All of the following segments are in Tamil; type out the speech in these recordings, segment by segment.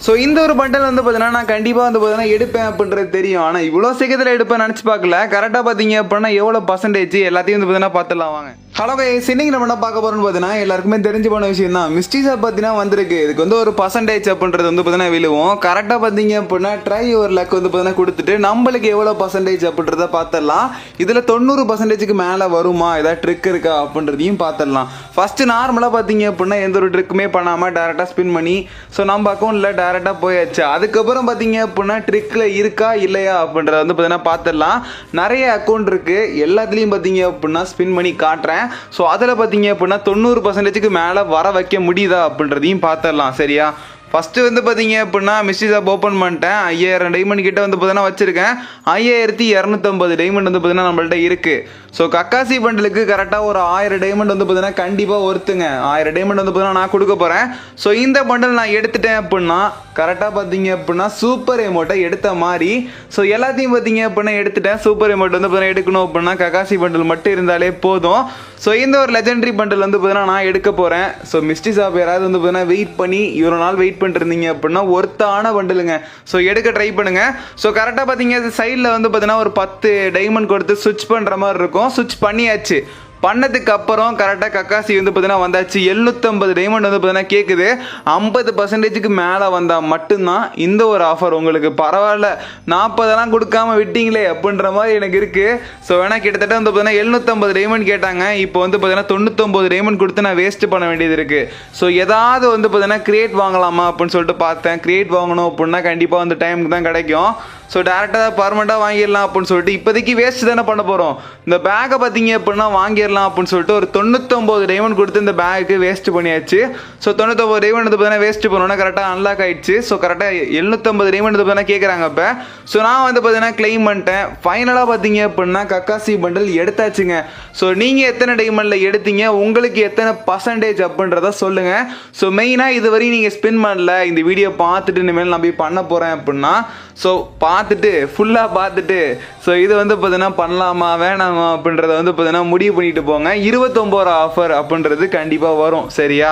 ஸோ இந்த ஒரு பண்டல் வந்து பார்த்தீங்கன்னா நான் கண்டிப்பாக வந்து பார்த்தீங்கன்னா எடுப்பேன் அப்படின்றது தெரியும். ஆனால் இவ்வளோ சீக்கிரத்தில் எடுப்பேன் நினச்சி பார்க்கல. கரெக்டாக பார்த்தீங்க அப்படின்னா எவ்வளோ பர்சன்டேஜ் எல்லாத்தையும் வந்து பார்த்தீங்கன்னா பார்த்துலாம் வாங்க. ஹலோ கைஸ், இன்னைக்கு நம்ம என்ன பார்க்க போகிறோம்னு பார்த்தீங்கன்னா எல்லாருக்குமே தெரிஞ்சு போன விஷயம் தான். மிஸ்டீஸை பார்த்தீங்கன்னா வந்திருக்கு. இதுக்கு வந்து ஒரு பர்சன்டேஜ் அப்படின்றது வந்து பார்த்தீங்கன்னா விழுவும். கரெக்டாக பார்த்தீங்க அப்படின்னா ட்ரை ஒரு லக் வந்து பார்த்தீங்கன்னா கொடுத்துட்டு நம்மளுக்கு எவ்வளோ பர்சன்டேஜ் அப்படின்றத பார்த்துடலாம். இதில் 90% மேலே வருமா, ஏதாவது ட்ரிக் இருக்கா அப்படின்றதையும் பார்த்துடலாம். ஃபஸ்ட்டு நார்மலாக பார்த்தீங்க அப்படின்னா எந்த ஒரு ட்ரிக்குமே பண்ணாமல் டேரெக்டாக ஸ்பின் பண்ணி ஸோ நம்ம அக்கௌண்ட்டில் டேரெக்டாக போயாச்சு. அதுக்கப்புறம் பார்த்தீங்க அப்படின்னா ட்ரிக்கில் இருக்கா இல்லையா அப்படின்றத வந்து பார்த்தீங்கன்னா பார்த்துடலாம். நிறைய அக்கௌண்ட் இருக்குது, எல்லாத்துலேயும் பார்த்தீங்க அப்படின்னா ஸ்பின் பண்ணி காட்டுறேன். ஸோ அதில் பார்த்தீங்க அப்படின்னா 90% மேலே வர வைக்க முடியுதா அப்படின்றதையும் பார்த்துடலாம். சரியா, ஃபஸ்ட்டு வந்து பார்த்தீங்க அப்படின்னா மிஸ்டீஸ் ஆப் ஓப்பன் பண்ணிட்டேன். 5000 டைமண்ட் கிட்ட வந்து பார்த்தீங்கன்னா வச்சுருக்கேன். 5250 டைமண்ட் வந்து பார்த்தீங்கன்னா நம்மள்ட்ட இருக்குது. ஸோ கக்காசி பண்டலுக்கு கரெக்டாக ஒரு 1000 டைமண்ட் வந்து பார்த்தீங்கன்னா கண்டிப்பாக ஒருத்துங்க. 1000 டைமண்ட் வந்து பார்த்தீங்கன்னா நான் கொடுக்க போகிறேன். ஸோ இந்த பண்டல் நான் எடுத்துட்டேன் அப்படின்னா கரெக்டாக பார்த்தீங்க அப்படின்னா சூப்பர் எமௌண்ட்டை எடுத்த மாதிரி. ஸோ எல்லாத்தையும் பார்த்தீங்க அப்படின்னா எடுத்துட்டேன். சூப்பர் எமௌண்ட் வந்து பார்த்தீங்கன்னா எடுக்கணும் அப்படின்னா கக்காசி பண்டல் மட்டும் இருந்தாலே போதும். ஸோ இந்த ஒரு லெஜெண்டரி பண்டல் வந்து பார்த்தீங்கன்னா நான் எடுக்க போகிறேன். ஸோ மிஸ்டீஸ் ஆப் யாராவது வந்து பார்த்தீங்கன்னா வெயிட் பண்ணி இவ்வளோ நாள் வெயிட் பண்ணிருந்தீங்க அப்படின்னா ஒருத்தான பண்டலுங்க. ஸோ எடுக்க ட்ரை பண்ணுங்க. ஸோ கரெக்டாக பார்த்தீங்க சைடில் வந்து பார்த்தீங்கன்னா ஒரு 10 டைமண்ட் கொடுத்து சுவிட்ச் பண்ணுற மாதிரி இருக்கும். சுவிட்ச் பண்ணியாச்சு. பண்ணதுக்கு அப்புறம் கரெக்டாக கக்காசி வந்து பார்த்தீங்கன்னா வந்தாச்சு. 750 டைமண்ட் வந்து பார்த்தீங்கன்னா கேட்குது. 50% மேலே வந்தால் மட்டும்தான் இந்த ஒரு ஆஃபர் உங்களுக்கு. பரவாயில்ல, 40 கொடுக்காம விட்டீங்களே அப்படின்ற மாதிரி எனக்கு இருக்குது. ஸோ வேணால் கிட்டத்தட்ட வந்து பார்த்தீங்கன்னா 750 டைமண்ட் கேட்டாங்க. இப்போ வந்து பார்த்தீங்கன்னா 99 டைமண்ட் கொடுத்து நான் வேஸ்ட் பண்ண வேண்டியது இருக்குது. ஸோ ஏதாவது வந்து பார்த்தீங்கன்னா கிரியேட் வாங்கலாமா அப்படின்னு சொல்லிட்டு பார்த்தேன். கிரியேட் வாங்கணும் அப்படின்னா கண்டிப்பாக அந்த டைமுக்கு தான் கிடைக்கும். ஸோ டேரெக்டாக பர்மனெண்ட்டாக வாங்கிடலாம் அப்படின்னு சொல்லிட்டு இப்போதைக்கு வேஸ்ட் தானே பண்ண போகிறோம். இந்த பேக்கை பார்த்தீங்க அப்படின்னா வாங்கிடலாம் அப்படின்னு சொல்லிட்டு ஒரு 99 டைமண்ட் கொடுத்து இந்த பேக்கு வேஸ்ட் பண்ணியாச்சு. ஸோ 99 டைமண்ட் வந்து பார்த்தீங்கன்னா வேஸ்ட் பண்ணோன்னா கரெக்டாக அன்லாக் ஆகிடுச்சு. ஸோ கரெக்டாக 750 டைமண்ட் வந்து பார்த்தீங்கன்னா கேட்குறாங்க. இப்போ ஸோ நான் வந்து பார்த்தீங்கன்னா கிளைம் பண்ணிட்டேன். ஃபைனலாக பார்த்தீங்க அப்படின்னா கக்காசி பண்டல் எடுத்தாச்சுங்க. ஸோ நீங்கள் எத்தனை டைமண்டில் எடுத்தீங்க, உங்களுக்கு எத்தனை பர்சன்டேஜ் அப்படின்றத சொல்லுங்கள். ஸோ மெயினாக இதுவரையும் நீங்கள் ஸ்பின் பண்ணல, இந்த வீடியோ பார்த்துட்டு இனிமேல் நான் போய் பண்ண போகிறேன் அப்படின்னா ஸோ பார்த்துட்டு ஃபுல்லாக பார்த்துட்டு ஸோ இது வந்து பார்த்தீங்கன்னா பண்ணலாமா வேணாமா அப்படின்றத வந்து பார்த்தீங்கன்னா முடிவு பண்ணிட்டு போங்க. 29 ஆஃபர் அப்படின்றது கண்டிப்பாக வரும். சரியா,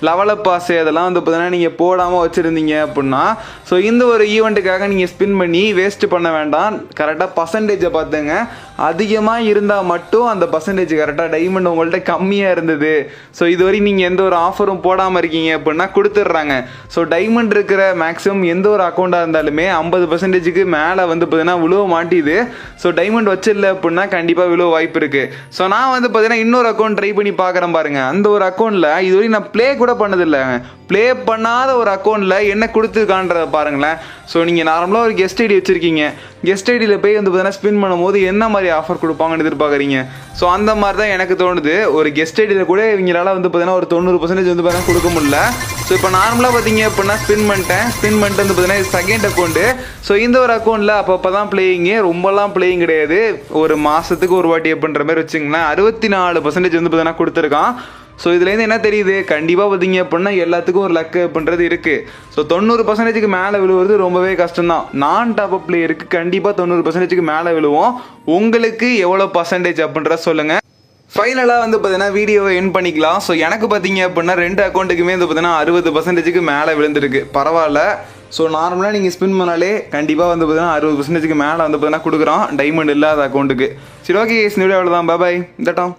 லெவலப் பாஸ் அதெல்லாம் வந்து பார்த்தீங்கன்னா நீங்கள் போடாமல் வச்சுருந்தீங்க அப்படின்னா ஸோ இந்த ஒரு ஈவெண்ட்டுக்காக நீங்கள் ஸ்பின் பண்ணி வேஸ்ட் பண்ண வேண்டாம். கரெக்டாக பர்சன்டேஜை பார்த்துங்க. அதிகமாக இருந்தால் மட்டும் அந்த பர்சன்டேஜ் கரெக்டாக டைமண்ட் உங்கள்கிட்ட கம்மியாக இருந்தது. ஸோ இதுவரை நீங்கள் எந்த ஒரு ஆஃபரும் போடாமல் இருக்கீங்க அப்படின்னா கொடுத்துட்றாங்க. ஸோ டைமண்ட் இருக்கிற மேக்ஸிமம் எந்த ஒரு அக்கௌண்ட்டாக இருந்தாலுமே 50% மேலே வந்து பார்த்தீங்கன்னா விழுவ மாட்டிது. ஸோ டைமண்ட் வச்சிடல அப்படின்னா கண்டிப்பாக விழுவ வாய்ப்பு இருக்குது. ஸோ நான் வந்து பார்த்தீங்கன்னா இன்னொரு அக்கௌண்ட் ட்ரை பண்ணி பார்க்குறேன் பாருங்கள். அந்த ஒரு அக்கௌண்ட்டில் இதுவரை நான் ப்ளே கூட பண்ணதில்லை. ப்ளே பண்ணாத ஒரு அக்கௌண்ட்டில் என்ன கொடுத்துருக்கான்றதை பாருங்களேன். ஸோ நீங்கள் நார்மலாக ஒரு கெஸ்ட் ஐடி வச்சுருக்கீங்க. கெஸ்ட் ஐடியில் போய் வந்து பார்த்தீங்கன்னா ஸ்பின் பண்ணும்போது என்ன மாதிரி ஆஃபர் கொடுப்பாங்கன்னு எதிர்பார்க்குறீங்க. ஸோ அந்த மாதிரி தான் எனக்கு தோணுது. ஒரு கெஸ்ட் ஐடியில் கூட இவங்களால வந்து பார்த்தீங்கன்னா ஒரு 90% வந்து பார்த்தீங்கன்னா கொடுக்க முடியல. ஸோ இப்போ நார்மலாக பார்த்தீங்க அப்படின்னா ஸ்பின் பண்ணிட்டேன். ஸ்பின் பண்ணிட்டு வந்து பார்த்தீங்கன்னா செகண்ட் அக்கௌண்ட்டு. ஸோ இந்த ஒரு அக்கௌண்ட்டில் அப்போ தான் பிளேயிங்கு, ரொம்பலாம் பிளேயிங் கிடையாது. ஒரு மாதத்துக்கு ஒரு வாட்டி அப்படின்ற மாதிரி வச்சுங்களேன். 64% வந்து பார்த்தீங்கன்னா கொடுத்துருக்கான். ஸோ இதுலேருந்து என்ன தெரியுது, கண்டிப்பாக பார்த்தீங்க அப்படின்னா எல்லாத்துக்கும் ஒரு லக்கு அப்படின்றது இருக்குது. ஸோ 90% மேலே விழுவுறது ரொம்பவே கஷ்டம்தான். நான் டாப் அப் பிளேயருக்கு கண்டிப்பாக 90% மேலே விழுவோம். உங்களுக்கு எவ்வளோ பர்சன்டேஜ் அப்படின்றத சொல்லுங்கள். ஃபைனலாக வந்து பார்த்தீங்கன்னா வீடியோவை என் பண்ணிக்கலாம். ஸோ எனக்கு பார்த்தீங்க அப்படின்னா 2 அக்கௌண்ட்டுக்குமே வந்து பார்த்தீங்கன்னா 60% மேலே விழுந்துருக்கு. பரவாயில்ல. ஸோ நார்மலாக நீங்கள் ஸ்பின் பண்ணாலே கண்டிப்பாக வந்து பார்த்தீங்கன்னா 60% மேலே வந்து பார்த்தீங்கன்னா கொடுக்குறோம் டைமண்ட் இல்லாத அக்கௌண்ட்டுக்கு. சரி, ஓகே, இந்த வீடியோ அவ்வளோதான். பாய், இந்த டாம்.